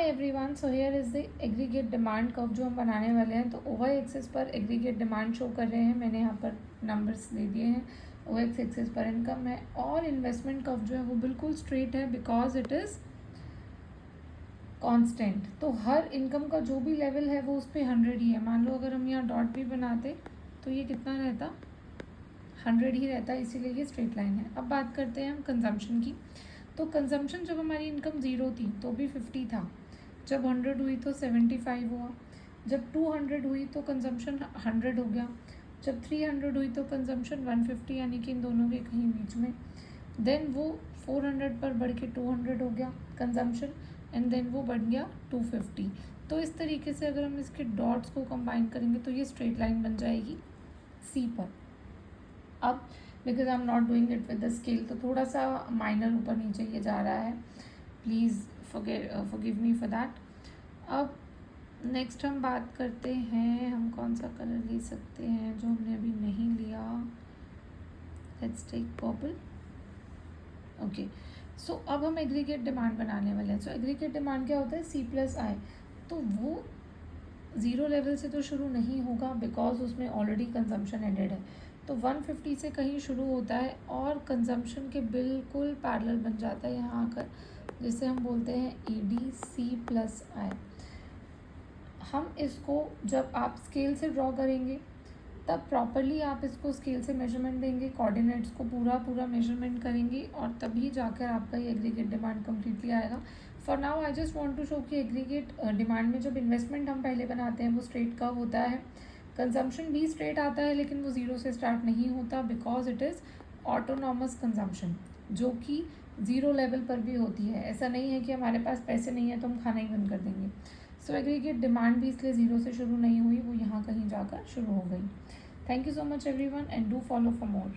Everyone, so here is the aggregate demand curve जो हम बनाने वाले हैं। तो ओवर एक्सिस पर एग्रीगेट डिमांड शो कर रहे हैं, मैंने यहाँ पर नंबर्स दे दिए हैं। ओवर एक्सिस पर इनकम है और इन्वेस्टमेंट कर्व जो है वो बिल्कुल स्ट्रेट है बिकॉज इट इज़ कांस्टेंट। तो हर इनकम का जो भी लेवल है वो उस पर 100 ही है। मान लो अगर हम यहाँ डॉट भी बनाते तो ये कितना रहता, 100 ही रहता, इसीलिए ये स्ट्रेट लाइन है। अब बात करते हैं हम कंजम्पशन की। तो कंजम्पशन जब हमारी इनकम 0 थी तो भी 50 था, जब 100 हुई तो 75 हुआ, जब 200 हुई तो कंजम्पशन 100 हो गया, जब 300 हुई तो कंजम्पशन 150, यानी कि इन दोनों के कहीं बीच में। देन वो 400 पर बढ़ के 200 हो गया कंजम्पशन, एंड देन वो बढ़ गया 250। तो इस तरीके से अगर हम इसके डॉट्स को कंबाइन करेंगे तो ये स्ट्रेट लाइन बन जाएगी सी पर। अब because I am not doing it with the scale तो थोड़ा सा माइनर ऊपर नीचे ये जा रहा है, please forgive me for that. अब नेक्स्ट हम बात करते हैं, हम कौन सा कलर ले सकते हैं जो हमने अभी नहीं लिया। Let's take purple. Okay, so अब हम एग्रीगेट डिमांड बनाने वाले हैं। सो एग्रीगेट डिमांड क्या होता है, C+I। तो वो 0 लेवल से तो शुरू नहीं होगा बिकॉज उसमें ऑलरेडी कंजम्पशन एडेड है। तो 150 से कहीं शुरू होता है और कंजम्पशन के बिल्कुल पैरेलल बन जाता है यहाँ आकर, जिसे हम बोलते हैं EDC+I। हम इसको जब आप स्केल से ड्रॉ करेंगे तब प्रॉपरली आप इसको स्केल से मेजरमेंट देंगे, कोऑर्डिनेट्स को पूरा मेजरमेंट करेंगे और तभी जाकर आपका ये एग्रीगेट डिमांड कम्प्लीटली आएगा। For now I just want to show कि एग्रीगेट डिमांड में जब इन्वेस्टमेंट हम पहले बनाते हैं वो स्ट्रेट कर्व होता है, कंजम्पशन भी स्ट्रेट आता है लेकिन वो 0 से स्टार्ट नहीं होता because it is autonomous consumption, जो कि 0 लेवल पर भी होती है। ऐसा नहीं है कि हमारे पास पैसे नहीं है तो हम खाना ही बंद कर देंगे। सो एग्रीगेट डिमांड भी इसलिए 0 से शुरू नहीं हुई, वो यहाँ कहीं जाकर शुरू हो गई। Thank you so much everyone and do follow for more.